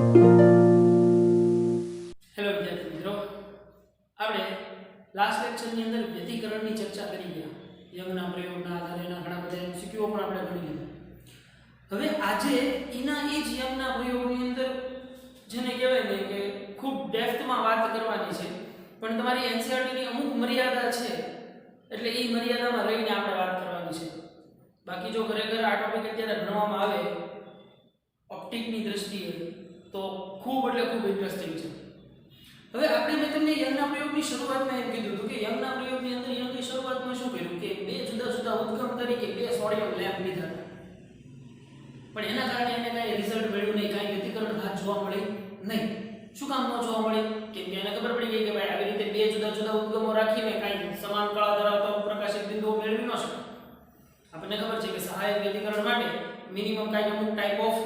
Hello વિદ્યાર્થી મિત્રો, આપણે લાસ્ટ લેક્ચરની અંદર વ્યતિકરણની ચર્ચા કરી ગયા. યંગના પ્રયોગના આધારે એના ઘણા બધા એમસીક્યુ પણ આપણે ગણી લીધા. હવે આજે એના એ જ યંગના પ્રયોગની અંદર જેને કહેવાય ને કે ખૂબ ડેપ્થમાં વાત કરવાની છે, પણ તમારી એનસીઈઆરટીની અમુક મર્યાદા છે, એટલે એ મર્યાદામાં રહીને આપણે વાત કરવાની છે. બાકી જો ખરેખર આ ટોપિક અત્યારે ભણવામાં આવે ઓપ્ટિકની દ્રષ્ટિએ તો ખૂબ એટલે ખૂબ ઇન્ટરેસ્ટિંગ છે. હવે આપણે મેં તમને યંગના પ્રયોગની શરૂઆતમાં એમ કીધું હતું કે યંગના પ્રયોગની અંદર યંગે શરૂઆતમાં શું કર્યું કે બે જુદા જુદા ઉદ્ગમ તરીકે બે સોડિયમ લેમ્પ લીધા, પણ એના કારણે એને કાંઈ રિઝલ્ટ મળ્યું નહીં, કાંઈ વ્યતિકરણ ભાત જોવા મળી નહીં. શું કામ ન જોવા મળી? કેમ કે એને ખબર પડી ગઈ કે ભાઈ આવી રીતે બે જુદા જુદા ઉદ્ગમો રાખીને કાંઈ સમાન કળા ધરાવતા પ્રકાશિત બિંદુઓ મેળવી ન શકે. આપણને ખબર છે કે સહાયક વ્યતિકરણ માટે મિનિમમ કાંઈક અમુક ટાઈપ ઓફ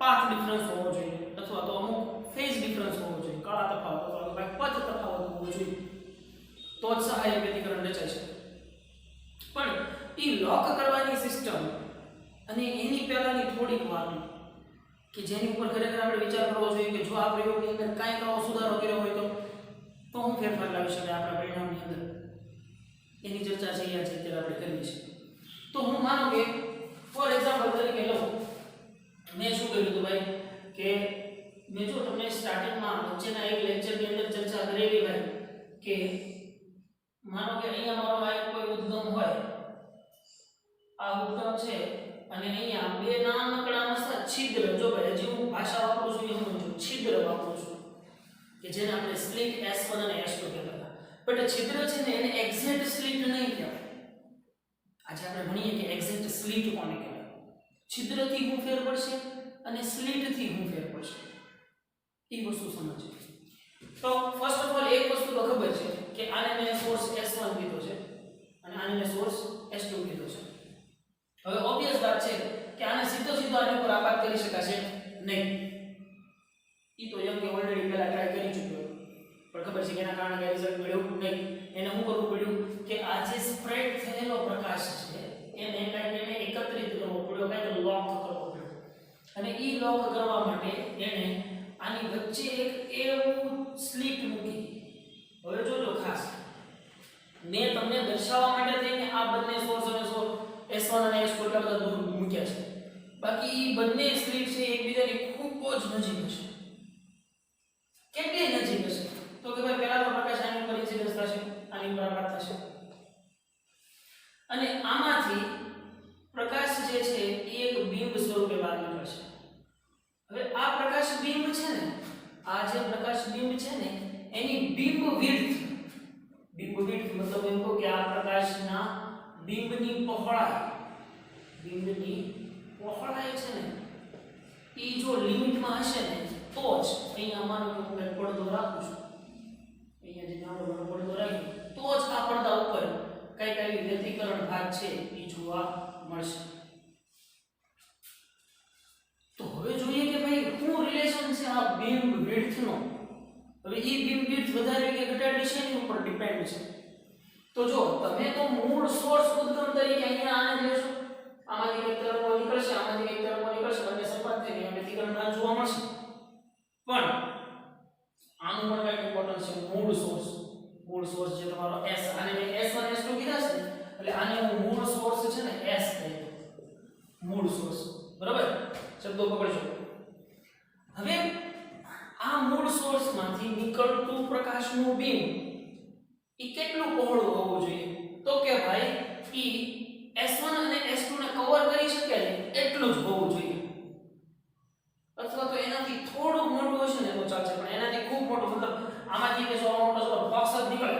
પાથ ડિફરન્સ હોવો જોઈએ, અથવા તો અમુક ફેઝ ડિફરન્સ હોવો જોઈએ, કળા તફાવત અથવા તો કાંઈક પથ તફાવત હોવો જોઈએ, તો જ સહાયક વ્યતિકરણ રચાય છે. પણ એ લોક કરવાની સિસ્ટમ અને એની પહેલાની થોડીક વાત કે જેની ઉપર ખરેખર આપણે વિચાર કરવો જોઈએ કે જો આ પ્રયોગની અંદર કાંઈક આવો સુધારો કર્યો હોય તો હું ફેરફાર લાવી શકાય આપણા પરિણામની અંદર, એની ચર્ચા છે અહીંયા છે અત્યારે આપણે કરવી છે. તો હું માનું કે ફોર એક્ઝામ્પલ તરીકે લઉં, મેં શું કર્યું હતું ભાઈ કે મેં જો તમને સ્ટાર્ટિંગમાં વચ્ચેના એક લેક્ચરની અંદર ચર્ચા કરેલી ભાઈ કે માનો કે અહીંયા મારો આ કોઈ ઉદ્ગમ હોય, આ ઉદ્ગમ છે અને અહીંયા બે નાનકડા મસ્ત છિદ્ર, જો ભાઈ જે હું ભાષા વાપરું છું એ સમજો, છિદ્ર વાપરું છું કે જેને આપણે સ્લિટ S1 અને S2 કહેતા હતા. બટ છિદ્ર છે ને એને એક્ઝેક્ટ સ્લિટ નહીં કહેવાય. આજે આપણે ભણીએ કે એક્ઝેક્ટ સ્લિટ કોને કહેવાય. છિદ્રથી હું ફેર પડશે અને સ્લિટથી હું ફેર પડશે, એ વસ્તુ સમજે. તો ફર્સ્ટ ઓફ ઓલ એક વસ્તુ તો ખબર છે કે આને મેં સોર્સ S1 કીધો છે અને આને મેં સોર્સ S2 કીધો છે. હવે ઓબ્વિયસ વાત છે કે આને સીધો આની ઉપર આપાત કરી શકાશે નહીં. ઈ તો યંગે ઓલરેડી પહેલા ટ્રાય કરી ચૂક્યો, પણ ખબર છે કે એના કારણે કઈ રિઝલ્ટ મળ્યું નહીં. એને શું કરવું પડ્યું કે આ જે સ્પ્રેડ થયેલો પ્રકાશ છે એને એકત્રિત કરવો પડ્યો, કાંઈક લોક કરવો પડ્યો. અને ઈ લોક કરવા માટે એને આની વચ્ચે એક એવું સ્લિટ મૂકી. હવે જોજો ખાસ, મેં તમને દર્શાવવા માટે થઈને આ બંને સોર્સ અને સોર્સ S1 અને S2 એટલા બધા દૂર મૂક્યા છે, બાકી ઈ બંને સ્લિટ છે એકબીજાની ખૂબ જ નજીક છે. કેટલી નજીક હશે તો કે ભાઈ પહેલા તો પ્રકાશ આની ઉપર ઇન્સિડન્સ થશે, આની ઉપર આપાત થશે, અને આમાંથી પ્રકાશ જે છે એ એક બિંબ સ્વરૂપે બહાર નીકળશે. હવે આ પ્રકાશ બિંબ છે ને, આ જે પ્રકાશ બિંબ છે ને એની બિંબ વિડ્થ મતલબ એમ કહો કે આ પ્રકાશના બિંબની પહોળાઈ છે ને ઈ જો લિમિટમાં હશે ને તો જ અહીંયા માનો કે હું પડદો રાખું છું, અહીંયા જે નાનો પડદો રાખી તો જ આ પડદા ઉપર કઈ કઈ વ્યતિકરણ ભાગ છે એ જોવા મળશે. તો હવે જોઈએ કે ભાઈ શું રિલેશન છે આ બીમ વિડ્થ નો. હવે ઈ બીમ વિડ્થ વધારે કે ઘટાડવી છે એની ઉપર ડિપેન્ડ છે. તો જો તમે તો મૂળ સોર્સ ઉદ્ગમ તરીકે અહીંયા આને લેશો, આમાંથી એક તરંગો નીકળશે, આમાંથી એક તરંગો નીકળશે, બંને સંપર્ક થઈને વ્યતિકરણ ભાગ જોવા મળશે. પણ આનું પણ કઈ ઇમ્પોર્ટન્સ છે, મૂળ સોર્સ જે તમારો S, આને મેં S1 S2 કીધા છે એટલે આને હું મૂળ સોર્સ છે ને S કહી દઉં, મૂળ સોર્સ. બરાબર, શબ્દો પકડજો. હવે આ મૂળ સોર્સમાંથી નીકળતું પ્રકાશનું બીમ ઈ કેટલું પહોળું હોવું જોઈએ? તો કે ભાઈ ઈ S1 અને S2 ને કવર કરી શકે ને એટલું જ હોવું જોઈએ, અથવા તો એનાથી થોડું મોટું હશે ને તો ચાલશે, પણ એનાથી ખૂબ મોટું મતલબ આમાંથી કે સો મોટો બોક્સ જ નીકળે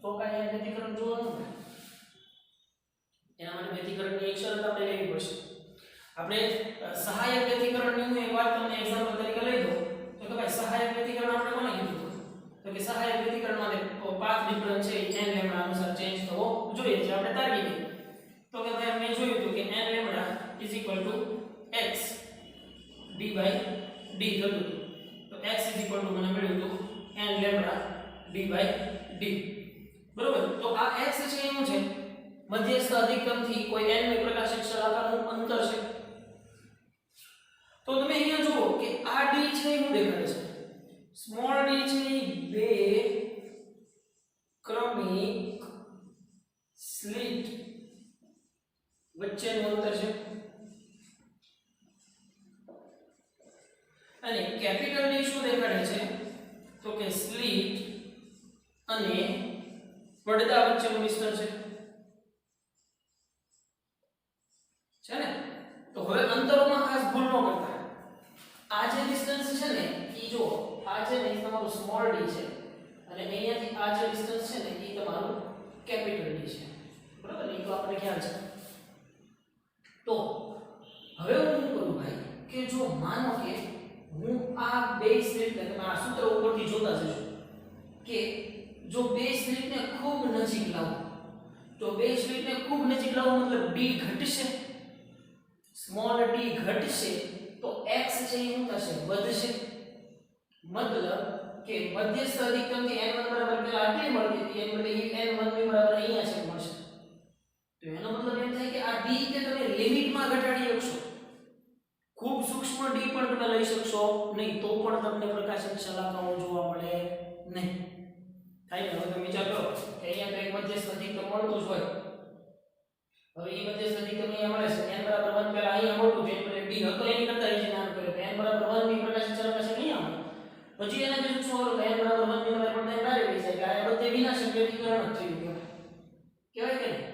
તો કાંઈ વ્યતિકરણ જોવાનું નથી. એના માટે વ્યતિકરણની એક શરત આપણે લેવી પડશે. આપણે સહાયક વ્યતિકરણની હું એક વાત તમને એક્ઝામ્પલ તરીકે લઈ દઉં તો કે ભાઈ સહાયક વ્યતિકરણ આપણે કોને કીધું તો કે સહાયક વ્યતિકરણ માટે પાથ ડિફરન્સ છે n લેમ્બડા અનુસાર ચેન્જ થવો જોઈએ, જે આપણે તારવી દીધું. તો કે ભાઈ મેં જોયું હતું કે n લેમ્બડા x d/d થતું હતું. તો x મને મળ્યું હતું n લેમ્બડા d/d. બરોબર, તો આ x છે એનું છે મધ્યસ્થ અધિકતમથી કોઈ n ની પ્રકાશિત શલાકાનું અંતર છે. તો તમે અહીંયા જુઓ કે આ d છે એ શું દેખાડે છે સ્મોલ d છે એ બે ક્રમિક સ્લિટ વચ્ચેનું અંતર છે અને કેપિટલ D શું દેખાડે છે તો કે સ્લિટ અને પડદા વચ્ચેનું વિસ્તર છે ને તો હવે અંતરોમાં ખાસ ભૂલ ન કરતા આ જે ડિસ્ટન્સ છે ને ઈ જો આ છે ને ઈ તમારું સ્મોલ d છે અને અહીંયાથી આ જે ડિસ્ટન્સ છે ને ઈ તમારું કેપિટલ D છે બરાબર એ તો આપણે ખ્યાલ છે તો હવે હું શું કરું ભાઈ કે જો માનો કે હું આ બે સ્લિટને તમે આ સૂત્ર ઉપરથી જોતા જશો કે જો બે સ્લિટને ખૂબ નજીક લાવો તો બે સ્લિટને ખૂબ નજીક લાવો મતલબ d ઘટશે સ્મોલ d ઘટશે તો x છે એ શું થશે વધશે મતલબ કે મધ્યસ્થ અધિકતમ થી n1 બરાબર પેલા આટલી મળતી હતી એમ બદલે n1 ની બરાબર અહીંયા છે મળશે તો એનો મતલબ એમ થાય કે આ d કે તમે લિમિટમાં ઘટાડી શકશો ખૂબ સૂક્ષ્મ d પણ તમે લઈ શકશો નહીં તો પણ તમને પ્રકાશિત શલાકાઓ જોવા મળે નહીં થાય ને હવે તમે વિચાર કરો કે અહીંયા તો એક મધ્યસ્થ અધિકતમ મળતો જ હોય હવે એ મધ્યસ્થ અધિકતમ અહીંયા મળે છે n બરાબર 1 પહેલા અહીંયા મળતું છે એટલે d હતો એની કરતા એ નાનો કર્યો તો n બરાબર 1 ની પ્રકાશિત શલાકા છે નહીં આવે પછી એને જો શું હોય n બરાબર 1 ની બરાબર પડતા તારે લઈ જાય કે આ બધે વિનાશક વ્યતિકરણ જ થયું કહેવાય કે નહીં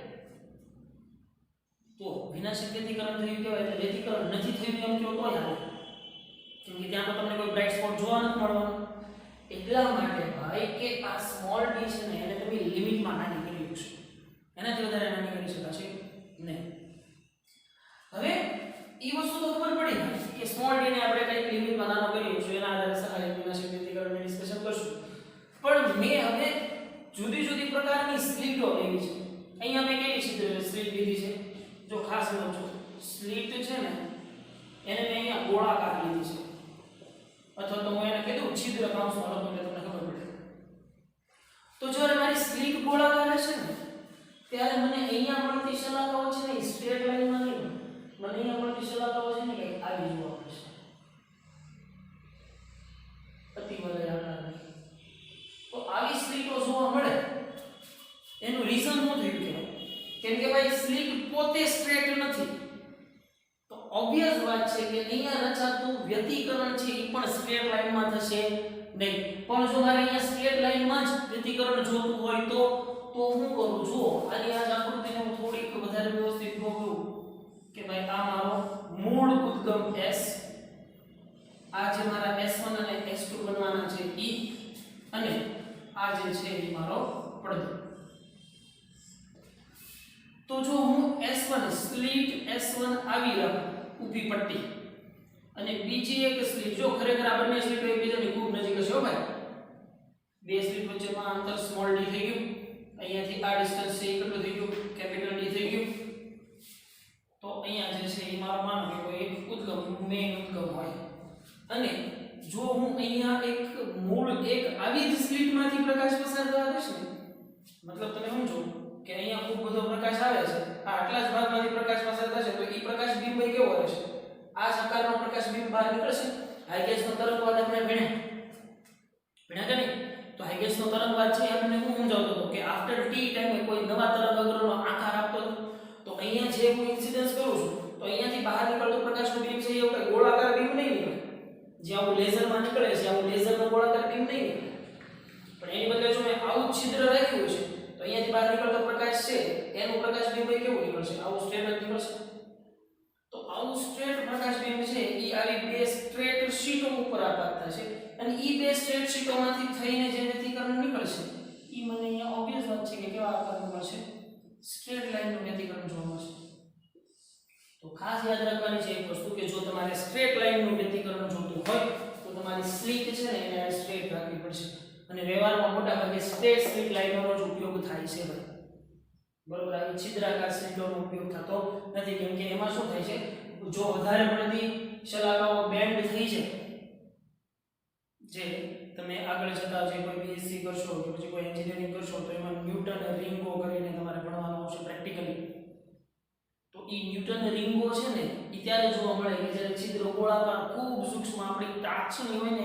તો વિનાશક વ્યતિકરણ થયું કહેવાય એટલે વ્યતિકરણ નથી થયું એમ કહો તો હાલે કેમ કે ત્યાં તો તમને કોઈ બ્રાઇટ સ્પોટ જોવા નથી મળવાનો એટલા માટે ભાઈ કે આ સ્મોલ d છે ને એને તમે લિમિટમાં નાની કરી શકશો એનાથી વધારે નાની કરી શકાશે નહીં હવે એ વસ્તુ તો ખબર પડી કે સ્મોલ d ને આપણે કઈ લિમિટમાં નાનો કરીએ છીએ એના આધારે સહાયક વિનાશક વ્યતિકરણની ડિસ્કશન કરશું પણ મેં હવે જુદી જુદી પ્રકારની સ્લિટો લેવી છે અહીંયા મેં કેવી સ્લિટ લીધી છે જો ખાસ સમજો સ્લિટ છે ને એને મેં અહીંયા ગોળાકાર લીધી છે અથવા તો હું એને કીધું છિદ્ર કૌંસમાં લખું એટલે તમને ખબર પડે તો જ્યારે મારી સ્લિટ ગોળાકાર હશે ને ત્યારે મને અહીંયા મળતી શલાકાઓ છે ને સ્ટ્રેટ લાઈનમાં નહીં મને અહીંયા મળતી શલાકાઓ છે ને કે આવી જોવા મળશે અતિવલય આકારની તો આવી સ્લિટો જોવા મળે એનું રીઝન શું થયું કેમ કે ભાઈ સ્લિટ પોતે સ્ટ્રેટ નથી તો ઓબવિયસ વાત છે કે અહીંયા રચાતું વ્યતિકરણ છે એ પણ સ્ટ્રેટ લાઈનમાં થશે નહીં પણ જો મારે અહીંયા સ્ટ્રેટ લાઈનમાં જ વ્યતિકરણ જોતું હોય તો હું કરું જુઓ આની આ આકૃતિને હું થોડીક વધારે વ્યવસ્થિત ગોઠવું કે ભાઈ આ મારો મૂળ ઉદ્ગમ S આ જે મારા S1 અને S2 બનવાના છે E અને આ જે છે એ મારો પડદો તો જો હું S1 સ્લિટ S1 આવી રાખું ઊભી પટ્ટી અને બીજી એક સ્લિટ જો ખરેખર આ બંને સ્લિટો એકબીજાની ખૂબ નજીક હશે હો ભાઈ બે સ્લિટ વચ્ચેમાં અંતર સ્મોલ d થઈ ગયું અહીંયાથી આ ડિસ્ટન્સ છે એ કેટલું થઈ ગયું કેપિટલ D થઈ ગયું તો અહીંયા જે છે એ મારો માનો કે કોઈ એક ઉદ્ગમ મેઇન ઉદ્ગમ હોય અને જો હું અહીંયા એક મૂળ એક આવી જ સ્લિટમાંથી પ્રકાશ પસાર થવા દેશ ને મતલબ તમે સમજો કે અહીંયા ખૂબ બધો પ્રકાશ આવે છે આ આટલા જ ભાગમાંથી પ્રકાશ પસાર થશે તો એ પ્રકાશ બીમ ભાઈ કેવો રહેશે આ આકારનો પ્રકાશ બીમ બહાર નીકળશે હાઈગેસનો તરંગવાદ આપણે ભણ્યા કે નહીં તો હાઈગેસનો તરંગવાદ છે આપણે હું સમજાવતો હતો કે આફ્ટર ટી ટાઈમે કોઈ નવા તરંગ અગ્રનો આકાર આપતો હતો તો અહીંયા જે હું ઇન્સિડન્સ કરું છું તો અહીંયાથી બહાર નીકળતો પ્રકાશનો બીમ છે એ કોઈ ગોળાકાર બીમ નહીં નીકળે જ્યાં હું લેઝરમાં નીકળે છે આવું લેઝરનો ગોળાકાર બીમ નહીં નીકળે પણ એની બદલે જો મેં આવું છિદ્ર રાખ્યું છે તો અહીંયાથી બહાર નીકળતો પ્રકાશ છે એનું પ્રકાશ બીમ કેવું નીકળશે આવું સ્ટ્રેટ જ નીકળશે તો આવું સ્ટ્રેટ પ્રકાશ બીમ છે એ આવી બે સ્ટ્રેટ શીટો ઉપર આપાત થશે અને એ બે સ્ટ્રેટ શીટોમાંથી થઈને જે વ્યતિકરણ નીકળશે એ મને અહીંયા ઓબવિયસ વાત છે કે કેવા આકારનું મળશે સ્ટ્રેટ લાઈનનું વ્યતિકરણ જોવા મળશે તો ખાસ યાદ રાખવાની છે એક વસ્તુ કે જો તમારે સ્ટ્રેટ લાઈનનું વ્યતિકરણ જોતું હોય તો તમારી સ્લિટ છે ને એને સ્ટ્રેટ રાખવી પડશે અને વ્યવહારમાં મોટા ભાગે સ્ટ્રેટ સ્લિટ લાઈનોનો જ ઉપયોગ થાય છે ભાઈ બરોબર આવી છિદ્રાકાર સ્લિટોનો ઉપયોગ થતો નથી કેમ કે એમાં શું થાય છે જો વધારે પડતી શલાકાઓ બેન્ડ થઈ છે જે તમે આગળ જતા જે કોઈ બીએસસી કરશો કે પછી કોઈ એન્જિનિયરિંગ કરશો તો એમાં ન્યૂટન રિંગો કરીને તમારે ભણવાનું આવશે પ્રેક્ટિકલી તો ઈ ન્યૂટન રિંગો છે ને ઈ ત્યારે જોવા મળે કે જ્યારે છિદ્ર ગોળાકાર ખૂબ સૂક્ષ્મ આપણી ટાચની હોય ને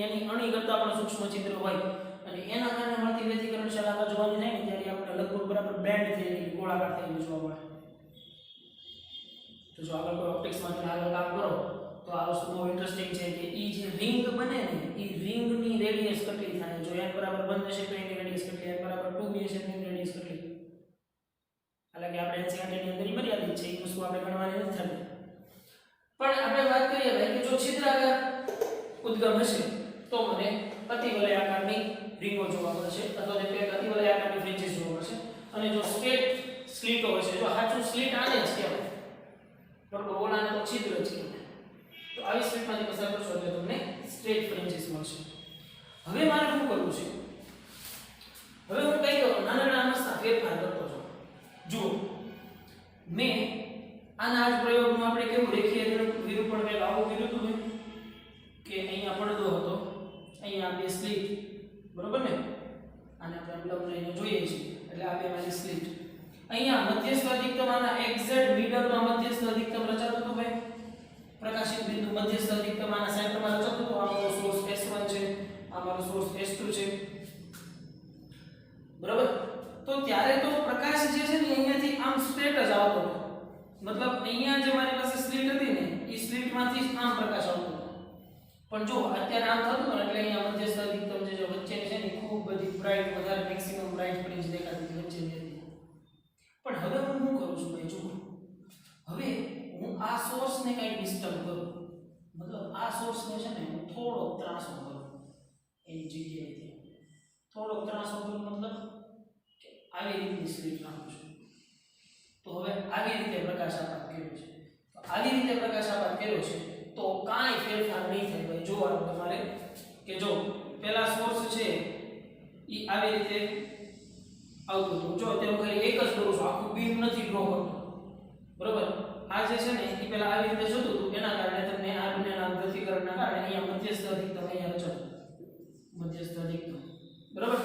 એની અણી કરતાં પણ સૂક્ષ્મ છિદ્ર હોય અને એના કારણે મળતી વ્યતિકરણ શલાકા જોવાની થાય ને ત્યારે આપણે લગભગ બરાબર બેન્ડ થઈ ગઈ ગોળાકાર થઈ ગઈ જોવા મળે. તો જો આગળ કોઈ ઓપ્ટિક્સમાં તમે આગળ કામ કરો તો આ વસ્તુ બહુ ઇન્ટરેસ્ટિંગ છે કે ઈ જે રિંગ બને ને ઈ રિંગની રેડિયસ કેટલી થાય. જો n બરાબર 1 હશે તો એની રેડિયસ કેટલી, n બરાબર 2 હશે તો એની રેડિયસ કેટલી. હાલાકે આપણે NCERT ની અંદર મર્યાદિત છે, એ વસ્તુ આપણે ગણવાની નથી થતી. પણ આપણે વાત કરીએ ભાઈ કે જો છિદ્રાકાર ઉદ્ગમ હશે તો મને અતિવલય આકારની રીંગો જોવા મળશે અથવા તો એક અતિવલય આકારની ફ્રિન્જીસ જોવા મળશે. અને જો સ્ટ્રેટ સ્લીટો હશે, જો સાચું સ્લીટ આને જ કહેવાય બરોબર, ઓલાને તો છિદ્ર જ કહેવાય. તો આવી સ્લીટમાંથી પસાર કરશો એટલે તમને સ્ટ્રેટ ફ્રિન્જીસ મળશે. હવે મારે શું કરવું છે? હવે હું કઈ કરું, નાના મસ્તા ફેરફાર કરતો છું. જુઓ, મેં આના જ પ્રયોગનું આપણે કેવું રેખીય વિરૂપણ કંઈક આવું કર્યું હતું મેં કે અહીંયા પડદો હતો, અહીંયા બે સ્લીટ બરોબર ને, આને આપણે લંબ લઈને જોઈએ છીએ એટલે આ બે મારી સ્લીટ. અહીંયા મધ્યસ્થ અધિકતમ આના એક્ઝેક્ટ મિડલમાં મધ્યસ્થ અધિકતમ રચાતું હતું ભાઈ, પ્રકાશિત બિંદુ મધ્યસ્થ અધિકતમ આના સેન્ટરમાં રચાતું હતું. આ મારો સોર્સ S1 છે, આ મારો સોર્સ S2 છે બરાબર. તો ત્યારે તો પ્રકાશ જે છે ને અહીંયાથી આમ સ્ટ્રેટ જ આવતો હતો, મતલબ અહીંયા જે મારી પાસે સ્લીટ હતી ને એ સ્લીટમાંથી જ આમ પ્રકાશ આવતો હતો. પણ જો અત્યારે આમ થતું હતું એટલે અહીંયા મધ્યસ્થ અધિકતમ જે વચ્ચેની છે ને ખૂબ બધી બ્રાઇટ, વધારે મેક્સિમમ બ્રાઇટ ફ્રિન્જ દેખાતી હતી વચ્ચેની હતી. પણ હવે હું શું કરું છું ભાઈ, જુઓ, હવે હું આ સોર્સને કંઈક ડિસ્ટર્બ કરું, મતલબ આ સોર્સને છે ને હું થોડો ત્રાસો કરું એની જગ્યાએથી, થોડો ત્રાસો કરું મતલબ કે આવી રીતની સ્લીટ રાખું છું. તો હવે આવી રીતે પ્રકાશ આપાત કર્યો છે, તો આવી રીતે પ્રકાશ આપાત કર્યો છે તો કાંઈ ફેરફાર નહીં થાય ભાઈ. જોવાનું તમારે કે જો પેલા સોર્સ છે એ આવી રીતે આવતું હતું, જો અત્યારે ખાલી એક જ કરું છું, આખું બીમ નથી ડ્રો કરતો બરોબર. આ જે છે ને એ પેલા આવી રીતે જતું હતું, એના કારણે તમને આ બંનેના વ્યતિકરણના કારણે અહીંયા મધ્યસ્થ અધિકતમ અહીંયા રચાતું, મધ્યસ્થ અધિકતમ બરોબર.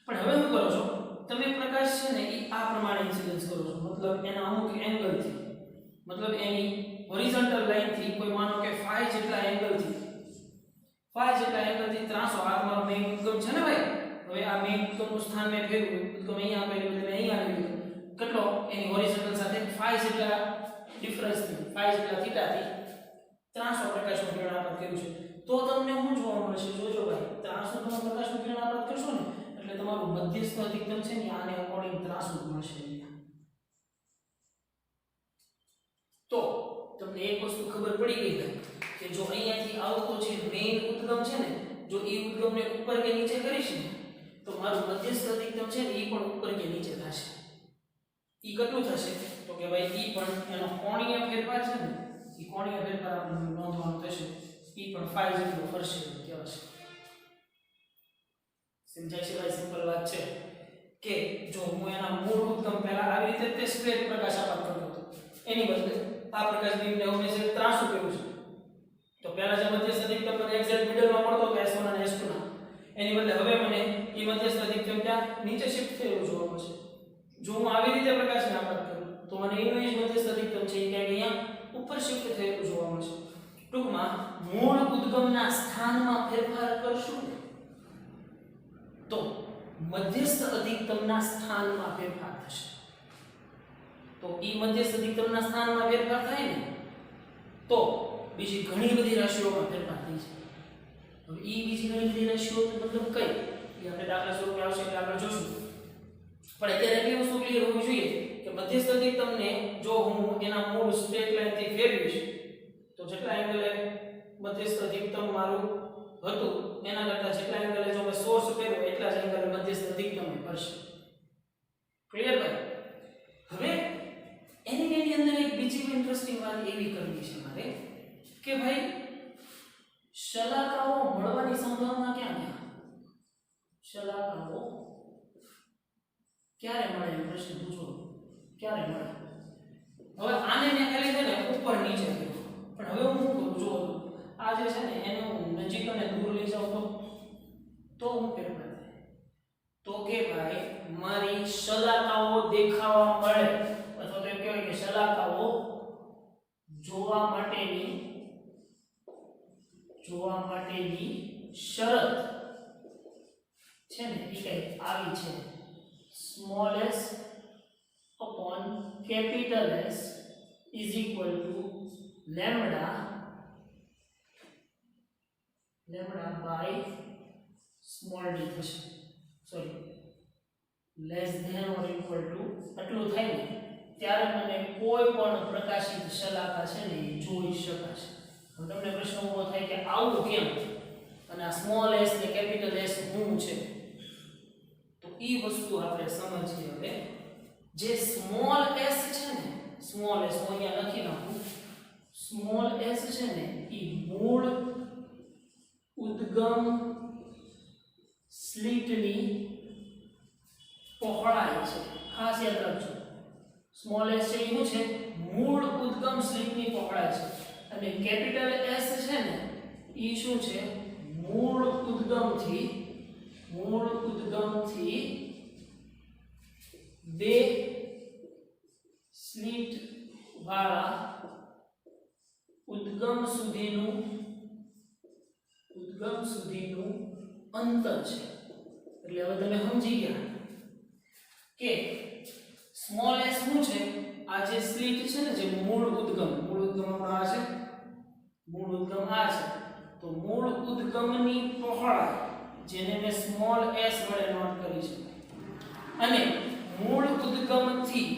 પણ હવે શું કરો છો તમે, પ્રકાશ છે ને એ આ પ્રમાણે ઇન્સિડન્સ કરો છો, મતલબ એના અમુક એંગલથી, મતલબ એની હોરિઝોન્ટલ લાઈનથી કોઈ માનો કે phi જેટલા એંગલથી ત્રાસો. આ તમારો મેઇન ઉદ્ગમ છે ને ભાઈ. હવે આ મેઇન ઉદ્ગમનું સ્થાન મેં ફેરવ્યું, ઉદ્ગમ અહીંયા આપેલું એટલે અહીંયા આવી ગયું, કેટલો એની હોરિઝોન્ટલ સાથે phi જેટલા ડિફરન્સથી, phi જેટલા થીટાથી ત્રાસો પ્રકાશનું કિરણ આપાત કર્યું છે. તો તમને શું જોવા મળશે, જોજો ભાઈ, ત્રાસો તમે પ્રકાશનું કિરણ આપાત કરશો ને એટલે તમારું મધ્યસ્થ અધિકતમ છે ને આને અકોર્ડિંગ ત્રાસો મળશે. તો તમને એક વસ્તુ ખબર પડી ગઈ કે જો અહીંયાથી આવતો જે મેઇન ઉદ્ગમ છે ને, જો એ ઉદ્ગમને ઉપર કે નીચે કરીશ ને તો મારું મધ્યસ્થ અધિકતમ છે ને એ પણ ઉપર કે નીચે થશે. એ કેટલું થશે તો કે ભાઈ એ પણ એનો કોણીય ફેરફાર છે ને, એ કોણીય ફેરફાર આપણે નોંધવાનું થશે, એ પણ phi જેટલો ફરશે કહેવાશે. સમજાય છે ભાઈ? સિમ્પલ વાત છે કે જો હું એના મૂળ ઉદ્ગમ પહેલા આવી રીતે તે સ્ટ્રેટ પ્રકાશ આપાત કરતો હતો, એની બદલે આ પ્રકાશ બીમને હંમેશા ત્રાસું કર્યું છે. તો પહેલા જે મધ્યસ્થ અધિકતમ મને એક્ઝેક્ટ મિડલમાં મળતો હતો S1 અને S2 ના, એની બદલે હવે મને એ મધ્યસ્થ અધિકતમ ત્યાં નીચે શિફ્ટ થયેલું જોવા મળશે. જો હું આવી રીતે પ્રકાશને આપાત કરું તો મને એનું જ મધ્યસ્થ અધિકતમ છે એ ક્યાંક અહીંયા ઉપર શિફ્ટ થયેલું જોવા મળશે. ટૂંકમાં મૂળ ઉદ્ગમના સ્થાનમાં ફેરફાર કરશું તો મધ્યસ્થ અધિકતમના સ્થાનમાં ફેરફાર થશે. તો ઈ મધ્યસ્થ અધિકતમના સ્થાનમાં ફેરફાર થાય ને તો બીજી ઘણી બધી રાશિઓમાં ફેરફાર થઈ છે. હવે ઈ બીજી ઘણી બધી રાશિઓ મતલબ કઈ એ આપણે દાખલા સ્વરૂપે આવશે એટલે આપણે જોશું. પણ અત્યારે એટલી વસ્તુ ક્લિયર હોવી જોઈએ કે મધ્યસ્થ અધિકતમને જો હું એના મૂળ સ્ટ્રેટ લાઈનથી ફેરવીશ તો જેટલા એંગલે મધ્યસ્થ અધિકતમ મારું હતું એના કરતા જેટલા એંગલે જો મેં સોર્સ ફેરવ્યો એટલા જ એંગલે મધ્યસ્થ અધિકતમ ફરશે. ક્લિયર ભાઈ? હવે એની અંદર એક બીજી ઇન્ટરેસ્ટિંગ વાત એવી કરવી છે મારે કે ભાઈ શલાકાઓ મળવાની સંભાવના ક્યાં શલાકાઓ ક્યારે મળે એ પ્રશ્ન પૂછો, ક્યારે મળે? હવે આને મેં ખાલી છે ને ઉપર નીચે કર્યું, પણ હવે હું શું કરું જો આ જે છે ને એને હું નજીક અને દૂર લઈ જાઉં તો હું ફેરફાર થાય. તો કે ભાઈ મારી શલાકાઓ દેખાવા મળે અથવા તો એમ કહેવાય કે શલાકાઓ જોવા માટેની શરત છે ને એ કઈ આવી છે small s upon capital S is equal to lambda by small d થશે sorry less than or equal to આટલું થાય ને ત્યારે મને કોઈ પણ પ્રકાશિત શલાકા છે ને એ જોઈ શકાશે. હવે તમને પ્રશ્ન ઊભો થાય કે આવું કેમ અને આ સ્મોલ s ને કેપિટલ S શું છે, તો ઈ વસ્તુ આપણે સમજીએ. હવે જે સ્મોલ s છે ને સ્મોલ s હું અહીંયા લખી નાખું સ્મોલ s છે ને ઈ મૂળ ઉદ્ગમ સ્લિટની પહોળાઈ છે. ખાસ યાદ રાખજો સ્મોલ s છે એ શું છે મૂળ ઉદ્ગમ સ્લિટની પહોળાઈ છે અને કેપિટલ S છે ને ઈ શું છે મૂળ ઉદ્ગમથી બે સ્લિટ વાળા ઉદ્ગમ સુધીનું અંતર છે. એટલે હવે તમે સમજી ગયા કે સ્મોલ s શું છે આ જે સ્લિટ છે ને જે મૂળ ઉદ્ગમ આ છે તો મૂળ ઉદ્ગમની પહોળાઈ જેને મેં સ્મોલ s વડે નોટ કરી છે અને મૂળ ઉદ્ગમથી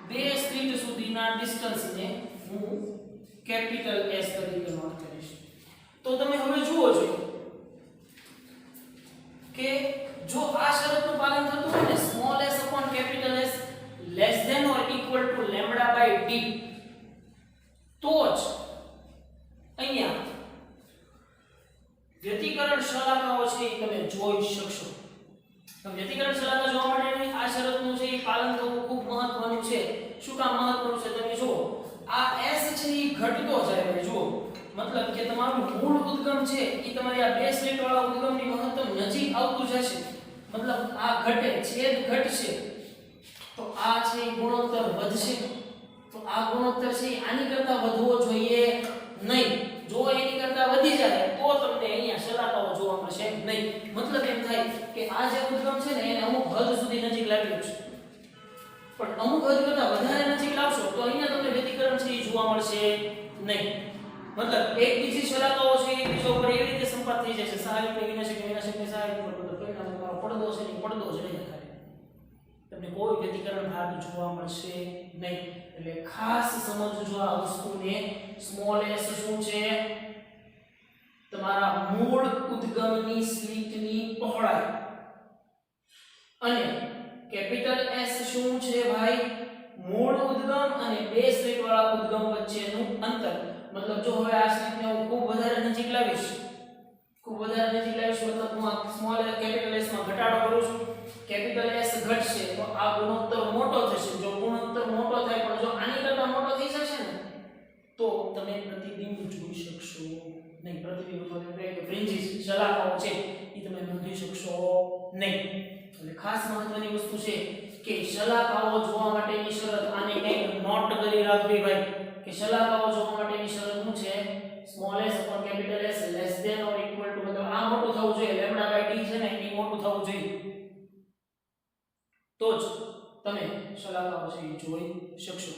બે સ્લિટ સુધીના ડિસ્ટન્સને હું કેપિટલ S તરીકે નોટ કરીશ. તો તમે હવે જુઓ છો કે જો આ શરતનું પાલન થતું હોય ને small s upon capital S less than or equal to lambda by d તો જ અહીંયા વ્યતિકરણ શલાકાઓ છે એ તમે જોઈ શકશો. તો વ્યતિકરણ શલાકા જોવા માટેની આ શરતનું છે એ પાલન કરવું ખૂબ મહત્વનું છે. શું કામ મહત્વનું છે તમે જુઓ આ s છે એ ઘટતો જાય છે. જુઓ મતલબ કે તમારું મૂળ ઉદ્ગમ છે એ તમારી આ બે સ્લિટ વાળા ઉદ્ગમની મહત્તમ નજીક આવતું જશે. મતલબ આ ઘટે છેદ ઘટશે તો આ છે ગુણોત્તર વધશે. તો આ ગુણોત્તર છે આની કરતા વધવો જોઈએ નહીં. જો એની કરતા વધી જાય તો તમને અહીંયા શલાકાઓ જોવા મળશે નહીં. મતલબ એમ થાય કે આ જે ઉદ્ગમ છે ને એને અમુક હદ સુધી નજીક લાવી શકશો પણ અમુક હદ કરતા વધારે નજીક લાવશો તો અહીંયા તમને વ્યતિકરણ છે એ જોવા મળશે નહીં. મતલબ એક બીજી શલાકાઓ છે એ બીજો ઉપર એવી રીતે સંપાત થઈ જાય છે સહાયક ને વિનાશક સહાયક પર પરિણામે તમારો પડદો છે ને પડદો જ રહી જાય. તમને કોઈ વ્યતિકરણ ભાગ જોવા મળશે નહીં. એટલે ખાસ સમજજો આ વસ્તુને સ્મોલ s શું છે તમારા મૂળ ઉદ્ગમની સ્લિટની પહોળાઈ અને કેપિટલ S શું છે ભાઈ મૂળ ઉદ્ગમ અને બે સ્લિટ વાળા ઉદ્ગમ વચ્ચેનું અંતર. મતલબ જો હવે આ સ્લિટને હું ખૂબ વધારે નજીક લાવીશ મતલબ હું આ સ્મોલ કેપિટલ S માં ઘટાડો કરું છું કેપિટલ S ઘટશે તો આ ગુણોત્તર મોટો થશે. જો ગુણોત્તર મોટો થાય પણ જો આની કરતા મોટો થઈ જશે ને તો તમે પ્રતિબિંબ જોઈ શકશો નહીં. પ્રતિબિંબ એટલે કે ફ્રિન્જીસ શલાકાઓ છે એ તમે નોંધી શકશો નહીં. એટલે ખાસ મહત્વની વસ્તુ છે કે શલાકાઓ જોવા માટેની શરત આને કંઈક નોટ કરી રાખવી ભાઈ કે શલાકાઓ જોવા માટેની શરત શું છે small s upon capital S less than or equal to મતલબ આ મોટું થવું જોઈએ લેમ્બડા બાય d છે ને એ મોટું થવું જોઈએ તો જ તમે શલાકાઓ છે એ જોઈ શકશો.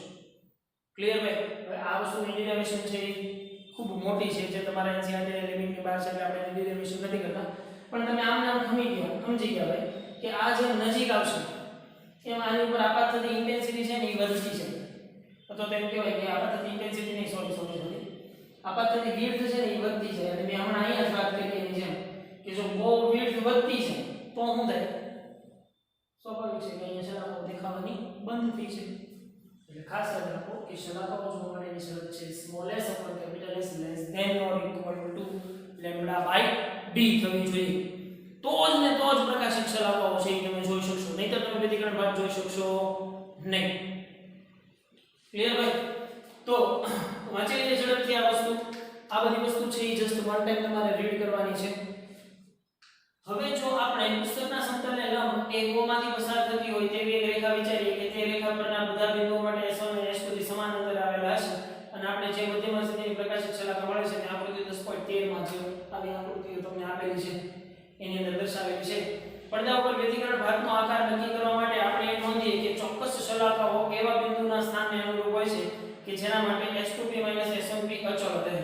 ક્લિયર ભાઈ. હવે આ વસ્તુની ડેરિવેશન છે એ ખૂબ મોટી છે જે તમારે NCERT લિમિટની બહાર છે એટલે આપણે ડેરિવેશન નથી કરતા પણ તમે આમ નામ સમજી ગયા ભાઈ કે આ જેમ નજીક આવશે એમ આની ઉપર આપાત થતી ઇન્ટેન્સિટી છે ને એ વધતી છે. તો તેમ કહેવાય કે આપાત થતી ઇન્ટેન્સિટી નહીં સોરી આપાત થતી વિડ્થ છે ને એ વધતી છે. અને મેં હમણાં અહીંયા જ વાત કરી એની જેમ કે જો બહુ વિડ્થ વધતી છે તો શું થાય સ્વાભાવિક છે કે અહીંયા શલાકાઓ દેખાવાની બંધ થઈ છે. એટલે ખાસ યાદ રાખો કે શલાકાઓ જોવા માટેની શરત છે small s upon capital S less than or equal to lambda by d થવી જોઈએ તો જ પ્રકાશિત શલાકાઓ છે એ તમે જોઈ શકશો. નહીંતર તમે વ્યતિકરણ ભાગ જોઈ શકશો નહીં. ક્લિયર ભાઈ. તો વાંચી લેજો ઝડપથી આ વસ્તુ. આ બધી વસ્તુ છે એ જસ્ટ વન ટાઈમ તમારે રીડ કરવાની છે. હવે જો આપણે પુસ્તકના સમતલને લંબ એક ઓમાંથી પસાર થતી હોય તેવી એક રેખા વિચારીએ કે તે રેખા પરના બધા બિંદુઓ માટે S1 અને S2 થી સમાન અંતરે આવેલા હશે અને આપણે જે મધ્યમાં સ્થિતિની પ્રકાશિત શલાકા મળે છે તે આકૃતિ 10.3 13 માં જે આવી આકૃતિઓ તમને આપેલી છે એની અંદર દર્શાવેલી છે. પડદા ઉપર વ્યતિકરણ ભાગનો આકાર નક્કી કરવા માટે આપણે એ નોંધીએ કે ચોક્કસ શલાકાઓ એવા બિંદુના સ્થાનને અનુરૂપ હોય છે કે જેના માટે s2p s1p અચળ રહે.